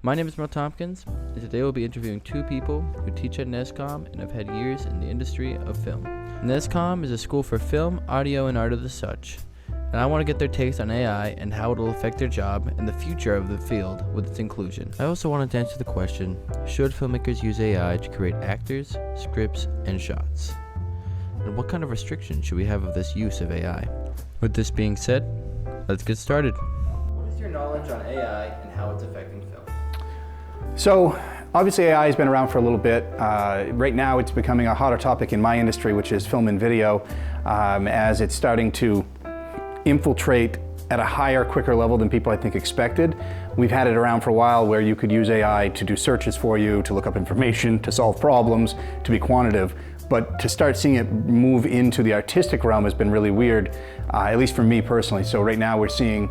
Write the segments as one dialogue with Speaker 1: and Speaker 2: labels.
Speaker 1: My name is Mel Tompkins, and today we'll be interviewing two people who teach at NESCOM and have had years in the industry of film. NESCOM is a school for film, audio, and art of the such, and I want to get their takes on AI and how it will affect their job and the future of the field with its inclusion. I also wanted to answer the question, should filmmakers use AI to create actors, scripts, and shots? And what kind of restrictions should we have of this use of AI? With this being said, let's get started. What is your knowledge on AI and how it's affecting film?
Speaker 2: So obviously AI has been around for a little bit. Right now it's becoming a hotter topic in my industry, which is film and video, as it's starting to infiltrate at a higher, quicker level than people I think expected. We've had it around for a while where you could use AI to do searches for you, to look up information, to solve problems, to be quantitative. But to start seeing it move into the artistic realm has been really weird, at least for me personally. So right now we're seeing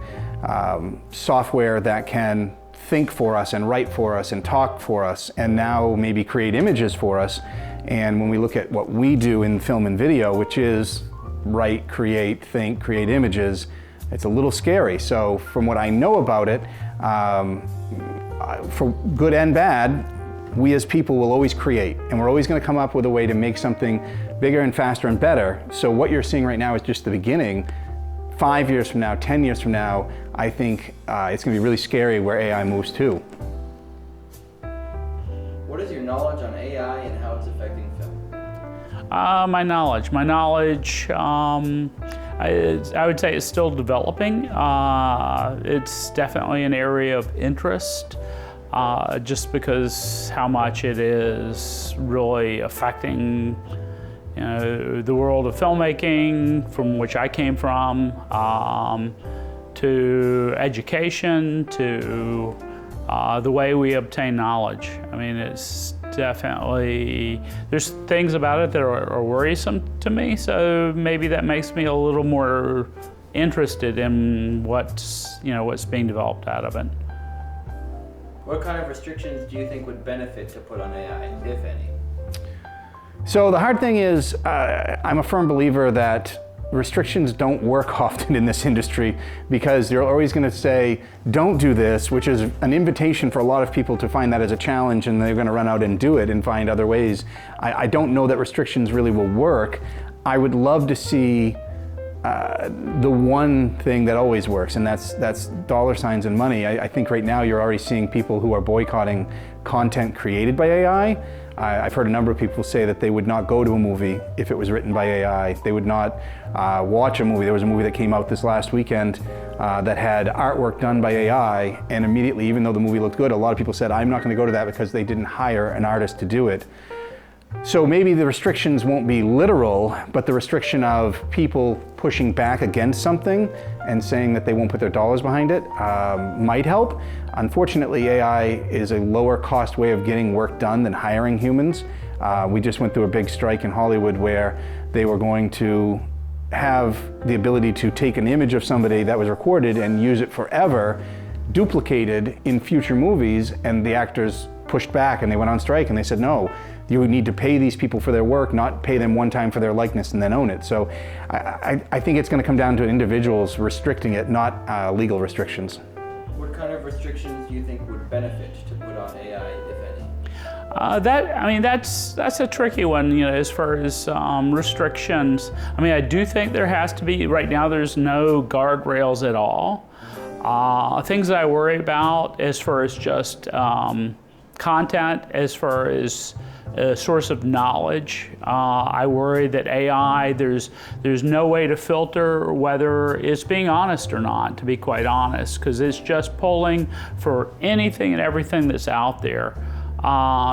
Speaker 2: software that can think for us and write for us and talk for us and now maybe create images for us. And when we look at what we do in film and video, which is write, create, think, create images, it's a little scary. So from what I know about it, for good and bad, we as people will always create, and we're always going to come up with a way to make something bigger and faster and better. So what you're seeing right now is just the beginning. 5 years from now, 10 years from now, I think it's going to be really scary where AI moves to.
Speaker 1: What is your knowledge on AI and how it's affecting film?
Speaker 3: My knowledge, I would say it's still developing. It's definitely an area of interest, just because how much it is really affecting the world of filmmaking, from which I came from, to education, to the way we obtain knowledge. I mean, it's definitely, there's things about it that are worrisome to me, so maybe that makes me a little more interested in what's being developed out of it.
Speaker 1: What kind of restrictions do you think would benefit to put on AI, if any?
Speaker 2: So the hard thing is, I'm a firm believer that restrictions don't work often in this industry because they're always going to say, don't do this, which is an invitation for a lot of people to find that as a challenge, and they're going to run out and do it and find other ways. I don't know that restrictions really will work. I would love to see the one thing that always works, and that's dollar signs and money. I think right now you're already seeing people who are boycotting content created by AI. I've heard a number of people say that they would not go to a movie if it was written by AI. They would not watch a movie. There was a movie that came out this last weekend that had artwork done by AI, and immediately, even though the movie looked good, a lot of people said, I'm not going to go to that because they didn't hire an artist to do it. So maybe the restrictions won't be literal, but the restriction of people pushing back against something and saying that they won't put their dollars behind it might help. Unfortunately, AI is a lower cost way of getting work done than hiring humans. We just went through a big strike in Hollywood where they were going to have the ability to take an image of somebody that was recorded and use it forever, duplicated in future movies, and the actors pushed back and they went on strike and they said, no, you need to pay these people for their work, not pay them one time for their likeness and then own it. So I think it's going to come down to individuals restricting it, not legal restrictions.
Speaker 1: What kind of restrictions do you think would benefit to put on AI, if any?
Speaker 3: That's a tricky one, as far as restrictions. I do think there has to be, right now there's no guardrails at all. Things that I worry about as far as just content, as far as a source of knowledge. I worry that AI, there's no way to filter whether it's being honest or not, to be quite honest, because it's just pulling for anything and everything that's out there.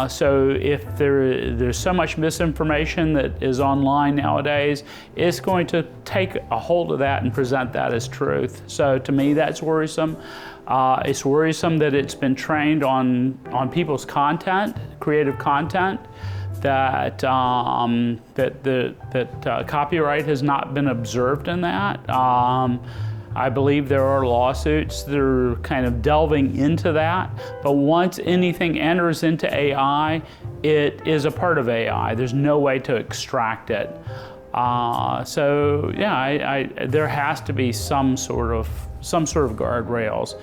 Speaker 3: So if there's so much misinformation that is online nowadays, it's going to take a hold of that and present that as truth. So to me, that's worrisome. It's worrisome that it's been trained on people's content, creative content, that copyright has not been observed in that. I believe there are lawsuits that are kind of delving into that, but once anything enters into AI, it is a part of AI. There's no way to extract it. So yeah, there has to be some sort of guardrails.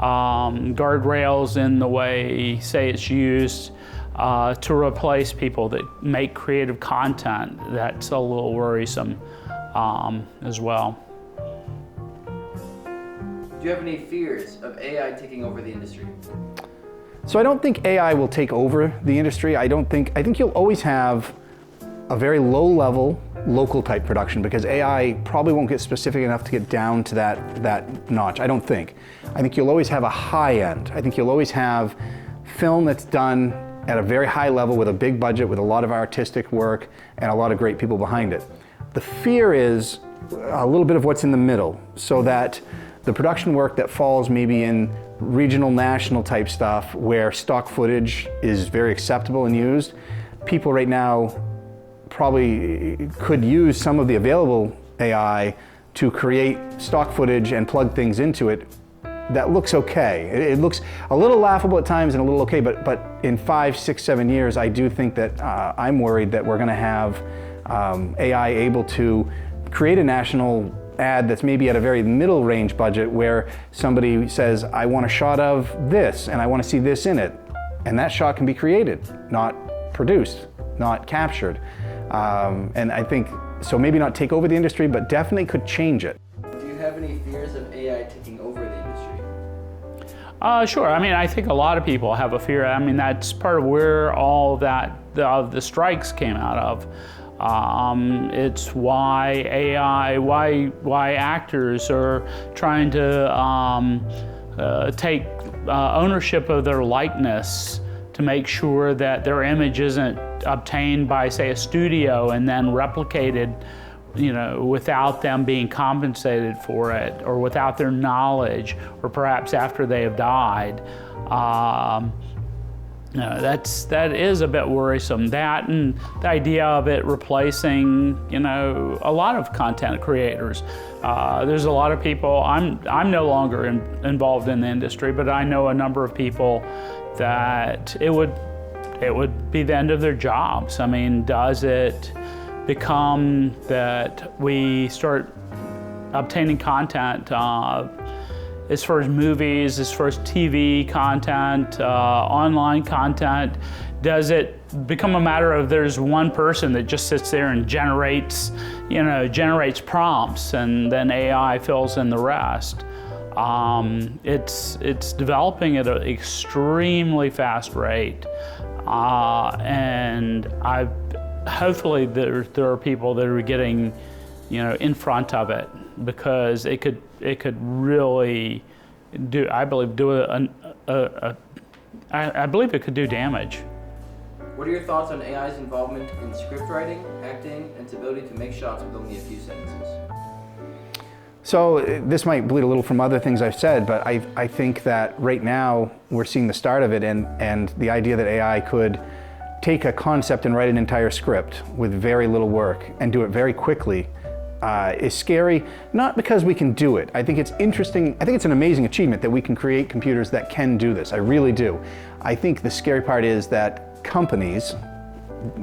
Speaker 3: guardrails in the way, say, it's used to replace people that make creative content. That's a little worrisome as well.
Speaker 1: Do you have any fears of AI taking over the industry?
Speaker 2: So I don't think AI will take over the industry. I think you'll always have a very low level, local type production, because AI probably won't get specific enough to get down to that notch. I don't think. I think you'll always have a high end. I think you'll always have film that's done at a very high level with a big budget, with a lot of artistic work and a lot of great people behind it. The fear is a little bit of what's in the middle, so that the production work that falls maybe in regional, national type stuff where stock footage is very acceptable and used, people right now probably could use some of the available AI to create stock footage and plug things into it that looks okay. It looks a little laughable at times and a little okay, but in 5, 6, 7 years, I do think that I'm worried that we're gonna have AI able to create a national ad that's maybe at a very middle range budget where somebody says, I want a shot of this and I want to see this in it. And that shot can be created, not produced, not captured. And I think, so maybe not take over the industry, but definitely could change it.
Speaker 1: Do you have any fears of AI taking over the industry?
Speaker 3: Sure. I mean, I think a lot of people have a fear. I mean, that's part of where all that the strikes came out of. It's why AI, why actors are trying to take ownership of their likeness to make sure that their image isn't obtained by, say, a studio and then replicated, you know, without them being compensated for it, or without their knowledge, or perhaps after they have died. That is a bit worrisome. That and the idea of it replacing, you know, a lot of content creators. There's a lot of people. I'm no longer involved in the industry, but I know a number of people that it would be the end of their jobs. I mean, does it become that we start obtaining content as far as movies, as far as TV content, online content? Does it become a matter of there's one person that just sits there and generates prompts, and then AI fills in the rest? It's developing at an extremely fast rate, and hopefully there are people that are getting, you know, in front of it, because it could really do, I believe, I believe it could do damage.
Speaker 1: What are your thoughts on AI's involvement in script writing, acting, and its ability to make shots with only a few sentences?
Speaker 2: So this might bleed a little from other things I've said, but I think that right now we're seeing the start of it, and the idea that AI could take a concept and write an entire script with very little work and do it very quickly is scary, not because we can do it. I think it's interesting, I think it's an amazing achievement that we can create computers that can do this. I really do. I think the scary part is that companies,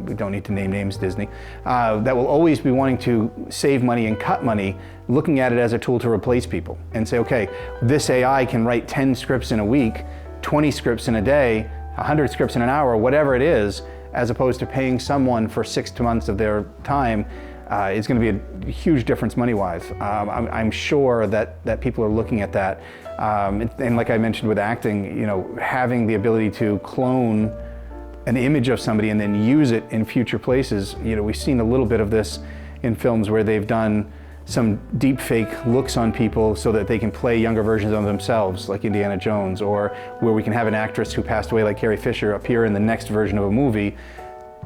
Speaker 2: we don't need to name names, Disney, that will always be wanting to save money and cut money, looking at it as a tool to replace people and say, okay, this AI can write 10 scripts in a week, 20 scripts in a day, 100 scripts in an hour, whatever it is, as opposed to paying someone for 6 months of their time. Is going to be a huge difference money-wise. I'm sure that people are looking at that. And like I mentioned with acting, you know, having the ability to clone an image of somebody and then use it in future places. You know, we've seen a little bit of this in films where they've done some deep fake looks on people so that they can play younger versions of themselves, like Indiana Jones, or where we can have an actress who passed away like Carrie Fisher appear in the next version of a movie.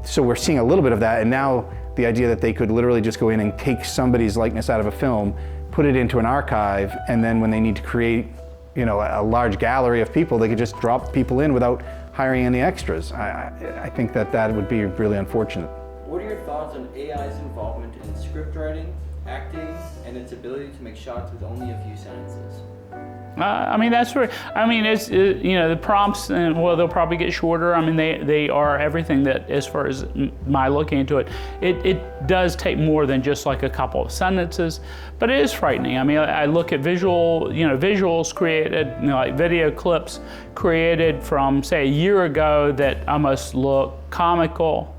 Speaker 2: So we're seeing a little bit of that, and now the idea that they could literally just go in and take somebody's likeness out of a film, put it into an archive, and then when they need to create, you know, a large gallery of people, they could just drop people in without hiring any extras. I think that would be really unfortunate.
Speaker 1: What are your thoughts on AI's involvement in script writing, acting, and its ability to make shots with only a few sentences?
Speaker 3: I mean, that's where, I mean, you know, the prompts, and well, they'll probably get shorter. I mean, they are everything that, as far as my looking into it, it does take more than just like a couple of sentences, but it is frightening. I mean, I look at visuals created, you know, like video clips created from, say, a year ago that almost look comical,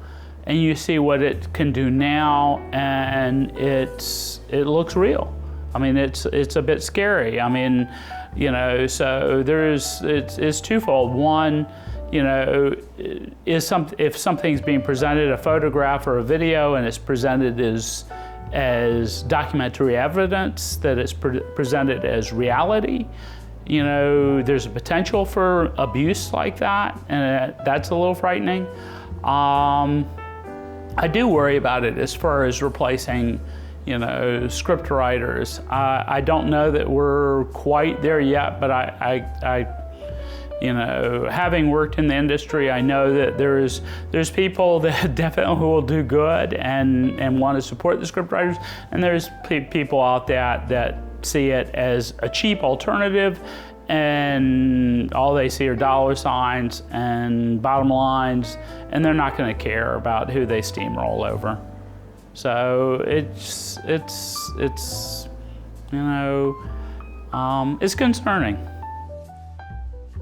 Speaker 3: and you see what it can do now, and it looks real. I mean, it's a bit scary. I mean, you know, so it's twofold. One, you know, if something's being presented, a photograph or a video, and it's presented as documentary evidence, that it's presented as reality, you know, there's a potential for abuse like that, and that's a little frightening. I do worry about it as far as replacing, you know, script writers. I don't know that we're quite there yet, but I you know, having worked in the industry, I know that there's people that definitely will do good and want to support the script writers, and there's people out there that see it as a cheap alternative, and all they see are dollar signs and bottom lines, and they're not going to care about who they steamroll over. So it's you know, it's concerning.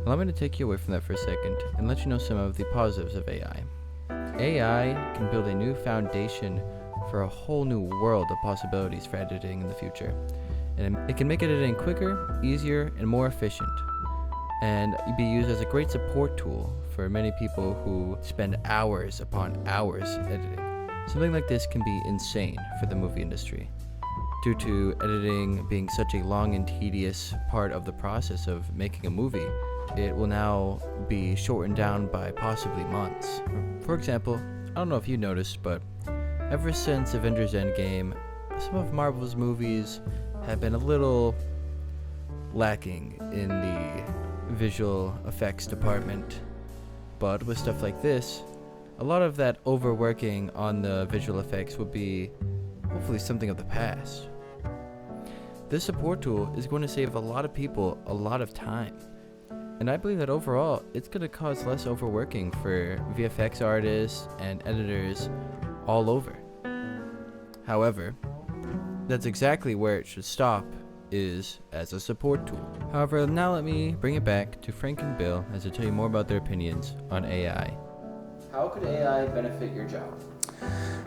Speaker 1: Allow me to take you away from that for a second and let you know some of the positives of AI. AI can build a new foundation for a whole new world of possibilities for editing in the future. And it can make editing quicker, easier, and more efficient, and be used as a great support tool for many people who spend hours upon hours editing. Something like this can be insane for the movie industry. Due to editing being such a long and tedious part of the process of making a movie, it will now be shortened down by possibly months. For example, I don't know if you noticed, but ever since Avengers Endgame, some of Marvel's movies have been a little lacking in the visual effects department. But with stuff like this, a lot of that overworking on the visual effects will be hopefully something of the past. This support tool is going to save a lot of people a lot of time. And I believe that overall, it's going to cause less overworking for VFX artists and editors all over. However, that's exactly where it should stop, is as a support tool. However, now let me bring it back to Frank and Bill as I tell you more about their opinions on AI. How could AI benefit your job?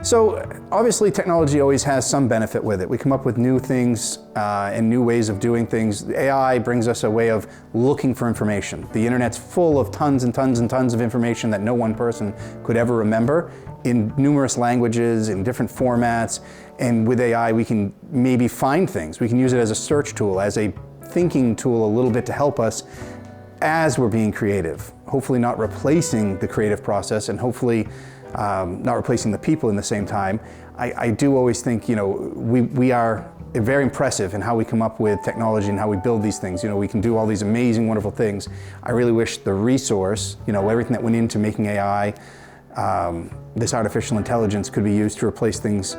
Speaker 2: So obviously technology always has some benefit with it. We come up with new things and new ways of doing things. AI brings us a way of looking for information. The internet's full of tons and tons and tons of information that no one person could ever remember, in numerous languages, in different formats. And with AI, we can maybe find things. We can use it as a search tool, as a thinking tool a little bit to help us as we're being creative. Hopefully not replacing the creative process, and hopefully not replacing the people in the same time. I do always think, you know, we are very impressive in how we come up with technology and how we build these things. You know, we can do all these amazing, wonderful things. I really wish the resource, you know, everything that went into making AI, this artificial intelligence could be used to replace things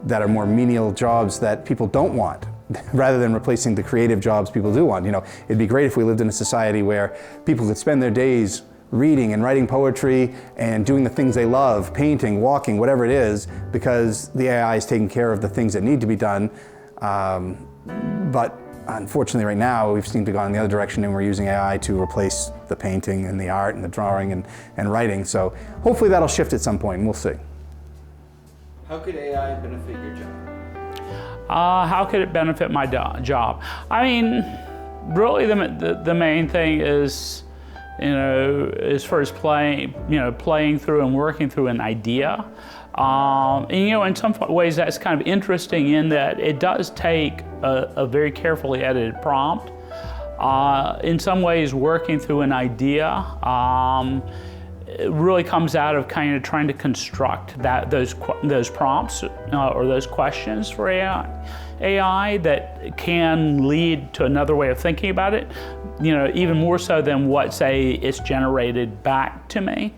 Speaker 2: that are more menial jobs that people don't want, rather than replacing the creative jobs people do want. You know, it'd be great if we lived in a society where people could spend their days reading and writing poetry and doing the things they love, painting, walking, whatever it is, because the AI is taking care of the things that need to be done. But unfortunately right now we've seemed to go in the other direction, and we're using AI to replace the painting and the art and the drawing and writing. So hopefully that'll shift at some point, and we'll see.
Speaker 1: How could AI benefit your job?
Speaker 3: How could it benefit my job? I mean, really the main thing is, you know, as far as playing through and working through an idea. And, you know, in some ways that's kind of interesting in that it does take a very carefully edited prompt. In some ways, working through an idea, it really comes out of kind of trying to construct those prompts or those questions for AI that can lead to another way of thinking about it, you know, even more so than what, say, it's generated back to me.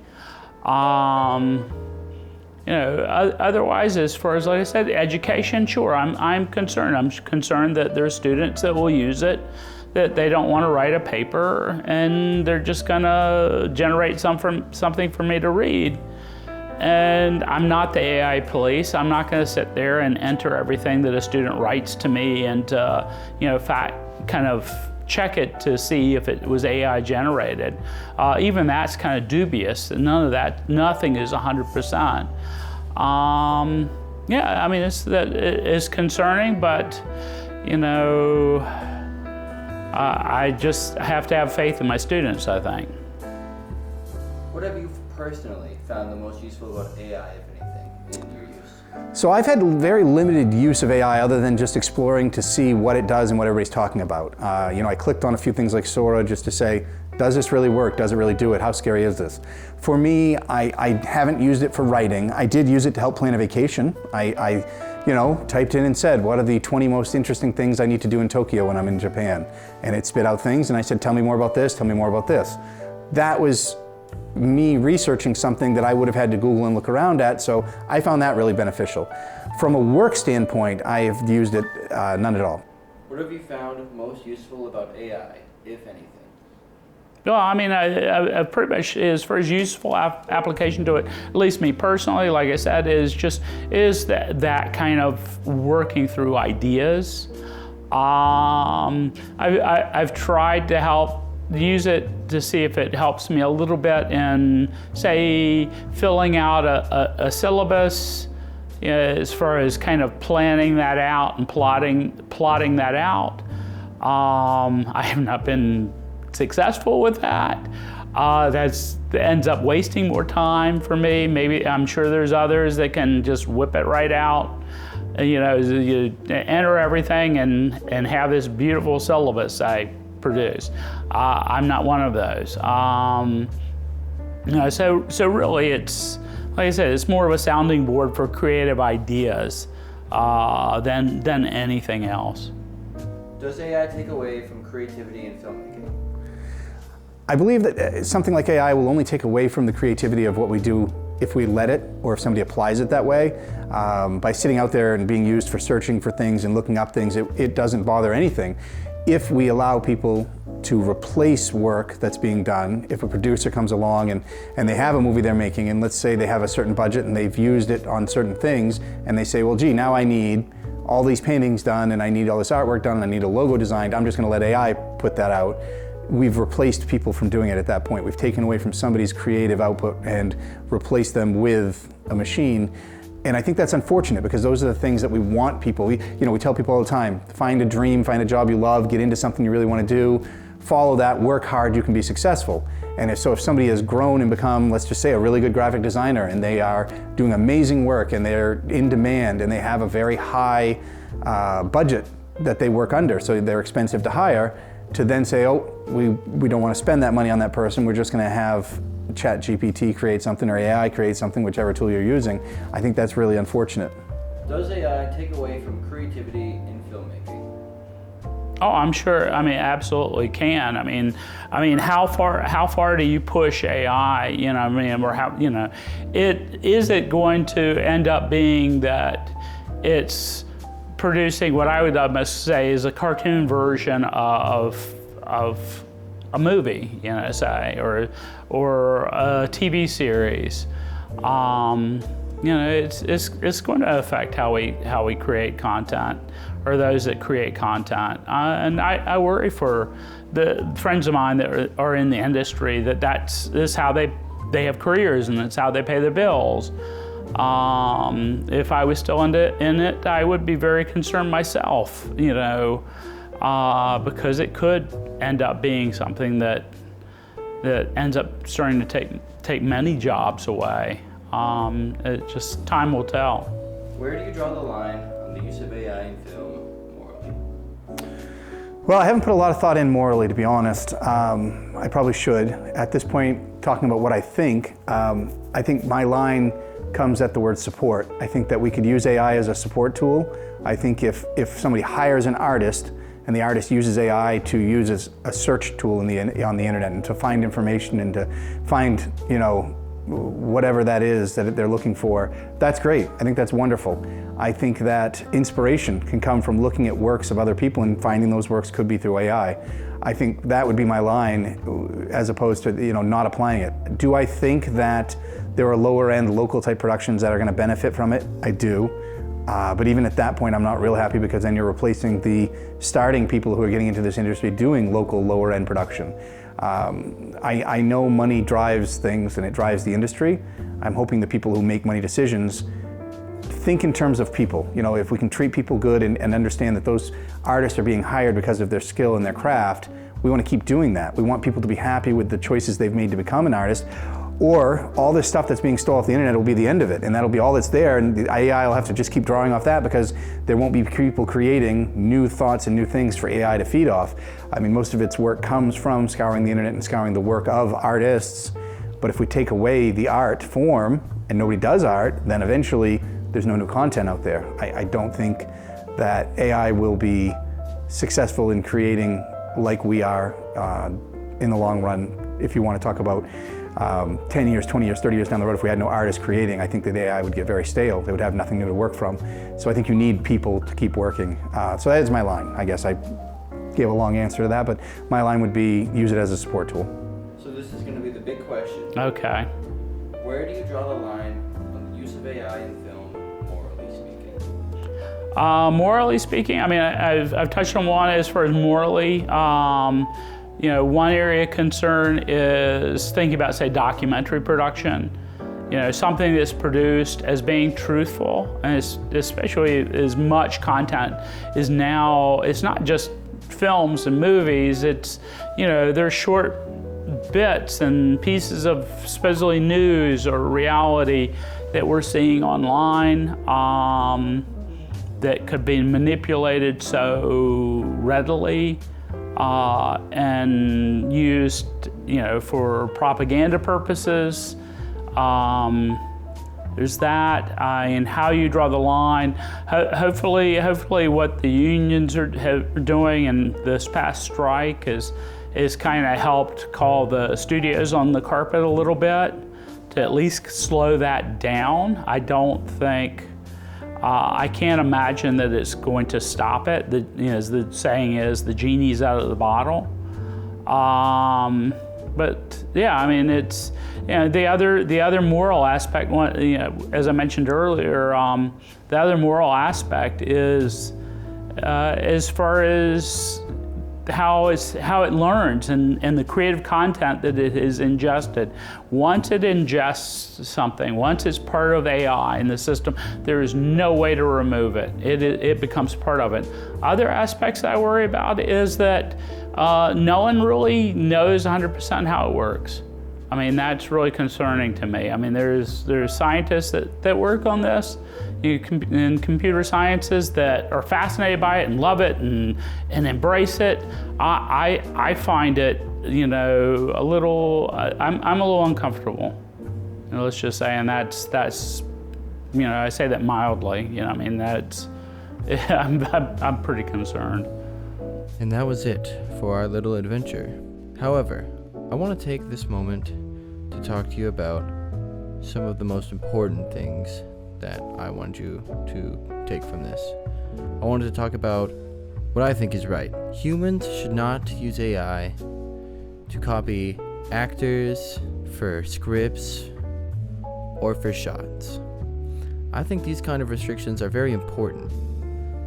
Speaker 3: You know, otherwise, as far as, like I said, education, sure, I'm concerned. I'm concerned that there are students that will use it that they don't want to write a paper and they're just gonna generate something for me to read. And I'm not the AI police. I'm not going to sit there and enter everything that a student writes to me and kind of check it to see if it was AI generated. Even that's kind of dubious. Nothing is 100%. Yeah, I mean, it's concerning, but I just have to have faith in my students, I think.
Speaker 1: What have you personally found the most useful about AI, if anything, in your use?
Speaker 2: So I've had very limited use of AI other than just exploring to see what it does and what everybody's talking about. I clicked on a few things like Sora just to say, does this really work? Does it really do it? How scary is this? For me, I haven't used it for writing. I did use it to help plan a vacation. I typed in and said, what are the 20 most interesting things I need to do in Tokyo when I'm in Japan? And it spit out things and I said, tell me more about this, tell me more about this. That was me researching something that I would have had to Google and look around at, so I found that really beneficial. From a work standpoint, I have used it none at all.
Speaker 1: What have you found most useful about AI, if anything?
Speaker 3: Well, I mean, I pretty much, as far as useful application to it, at least me personally, like I said, is that kind of working through ideas. I've tried to use it to see if it helps me a little bit in, say, filling out a syllabus, as far as kind of planning that out and plotting that out. I have not been successful with that. That ends up wasting more time for me. Maybe I'm sure there's others that can just whip it right out. You enter everything and have this beautiful syllabus I produce. I'm not one of those. So really, it's like I said, it's more of a sounding board for creative ideas than anything else.
Speaker 1: Does AI take away from creativity in filmmaking?
Speaker 2: I believe that something like AI will only take away from the creativity of what we do if we let it, or if somebody applies it that way. By sitting out there and being used for searching for things and looking up things, it doesn't bother anything. If we allow people to replace work that's being done, if a producer comes along and they have a movie they're making, and let's say they have a certain budget and they've used it on certain things, and they say, well, gee, now I need all these paintings done and I need all this artwork done and I need a logo designed, I'm just gonna let AI put that out. We've replaced people from doing it at that point. We've taken away from somebody's creative output and replaced them with a machine. And I think that's unfortunate, because those are the things that we want people. We tell people all the time, find a dream, find a job you love, get into something you really want to do, follow that, work hard, you can be successful. And if somebody has grown and become, let's just say, a really good graphic designer, and they are doing amazing work and they're in demand and they have a very high budget that they work under, so they're expensive to hire, to then say, oh, we don't want to spend that money on that person, we're just going to have ChatGPT create something, or AI create something, whichever tool you're using. I think that's really unfortunate.
Speaker 1: Does AI take away from creativity in filmmaking?
Speaker 3: Oh, I'm sure. I mean, absolutely can. I mean, how far do you push AI? Or how? Is it going to end up being that it's producing what I would almost say is a cartoon version of a movie, say, or a TV series? It's going to affect how we create content, or those that create content. And I worry for the friends of mine that are in the industry this is how they have careers, and that's how they pay their bills. If I was still in it, I would be very concerned myself, because it could end up being something that ends up starting to take many jobs away. Just time will tell.
Speaker 1: Where do you draw the line on the use of AI in film morally?
Speaker 2: Well, I haven't put a lot of thought in morally, to be honest. I probably should. At this point, talking about what I think my line comes at the word support. I think that we could use AI as a support tool. I think if somebody hires an artist and the artist uses AI to use as a search tool on the internet and to find information and to find whatever that is that they're looking for, that's great. I think that's wonderful. I think that inspiration can come from looking at works of other people and finding those works could be through AI. I think that would be my line as opposed to not applying it. Do I think that there are lower end local type productions that are going to benefit from it? I do. But even at that point, I'm not real happy because then you're replacing the starting people who are getting into this industry doing local lower end production. I know money drives things and it drives the industry. I'm hoping the people who make money decisions think in terms of people. If we can treat people good and understand that those artists are being hired because of their skill and their craft, we want to keep doing that. We want people to be happy with the choices they've made to become an artist, or all this stuff that's being stolen off the internet will be the end of it, and that'll be all that's there, and the AI will have to just keep drawing off that because there won't be people creating new thoughts and new things for AI to feed off. I mean, most of its work comes from scouring the internet and scouring the work of artists, but if we take away the art form and nobody does art, then eventually there's no new content out there. I don't think that AI will be successful in creating like we are in the long run. If you want to talk about 10 years, 20 years, 30 years down the road, if we had no artists creating, I think that AI would get very stale. They would have nothing new to work from. So I think you need people to keep working. So that is my line. I guess I gave a long answer to that, but my line would be use it as a support tool.
Speaker 1: So this is going to be the big question.
Speaker 3: Okay.
Speaker 1: Where do you draw the line on the use of AI in film, morally speaking?
Speaker 3: Morally speaking, I mean, I've touched on one as far as morally. One area of concern is thinking about, say, documentary production. Something that's produced as being truthful, and especially as much content is now, it's not just films and movies, it's, there's short bits and pieces of supposedly news or reality that we're seeing online that could be manipulated so readily and used, for propaganda purposes. There's that, and how you draw the line. Hopefully, what the unions are doing in this past strike is kind of helped call the studios on the carpet a little bit to at least slow that down. I don't think. I can't imagine that it's going to stop it. As the saying is, the genie's out of the bottle. But yeah, I mean, it's the other moral aspect. As I mentioned earlier, the other moral aspect is as far as how it learns and the creative content that it is ingested. Once it ingests something, once it's part of AI in the system, there is no way to remove it. It becomes part of it. Other aspects that I worry about is that no one really knows 100% how it works. I mean, that's really concerning to me. I mean, there's scientists that work on this in computer sciences that are fascinated by it and love it and embrace it. I find it, a little. I'm a little uncomfortable. Let's just say, and that's. I say that mildly. I mean, that's. I'm pretty concerned.
Speaker 1: And that was it for our little adventure. However, I want to take this moment to talk to you about some of the most important things that I want you to take from this. I wanted to talk about what I think is right. Humans should not use AI to copy actors for scripts or for shots. I think these kind of restrictions are very important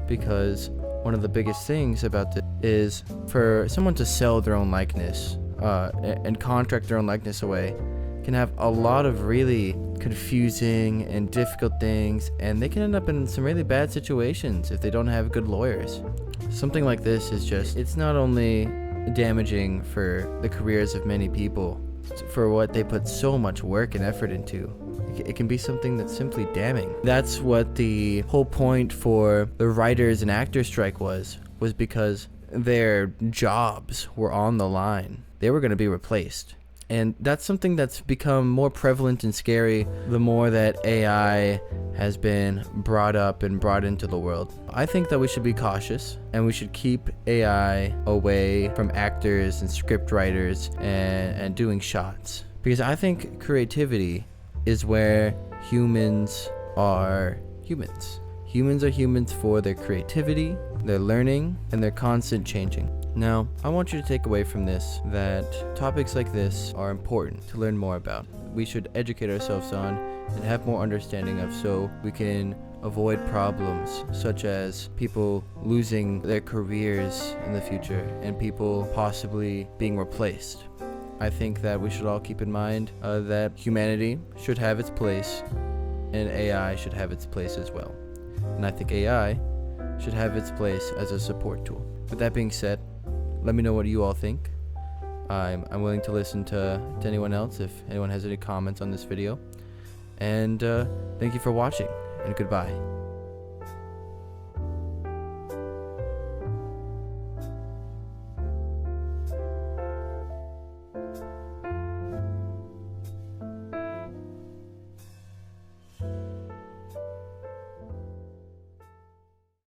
Speaker 1: because one of the biggest things about this is for someone to sell their own likeness and contract their own likeness away can have a lot of really confusing and difficult things, and they can end up in some really bad situations if they don't have good lawyers. Something like this is it's not only damaging for the careers of many people, for what they put so much work and effort into. It can be something that's simply damning. That's what the whole point for the writers and actors strike was because their jobs were on the line. They were going to be replaced. And that's something that's become more prevalent and scary the more that AI has been brought up and brought into the world. I think that we should be cautious and we should keep AI away from actors and script writers and doing shots. Because I think creativity is where humans are humans. Humans are humans for their creativity, their learning, and their constant changing. Now, I want you to take away from this that topics like this are important to learn more about. We should educate ourselves on and have more understanding of, so we can avoid problems such as people losing their careers in the future and people possibly being replaced. I think that we should all keep in mind that humanity should have its place and AI should have its place as well. And I think AI should have its place as a support tool. With that being said, let me know what you all think. I'm willing to listen to anyone else if anyone has any comments on this video. And thank you for watching, and goodbye.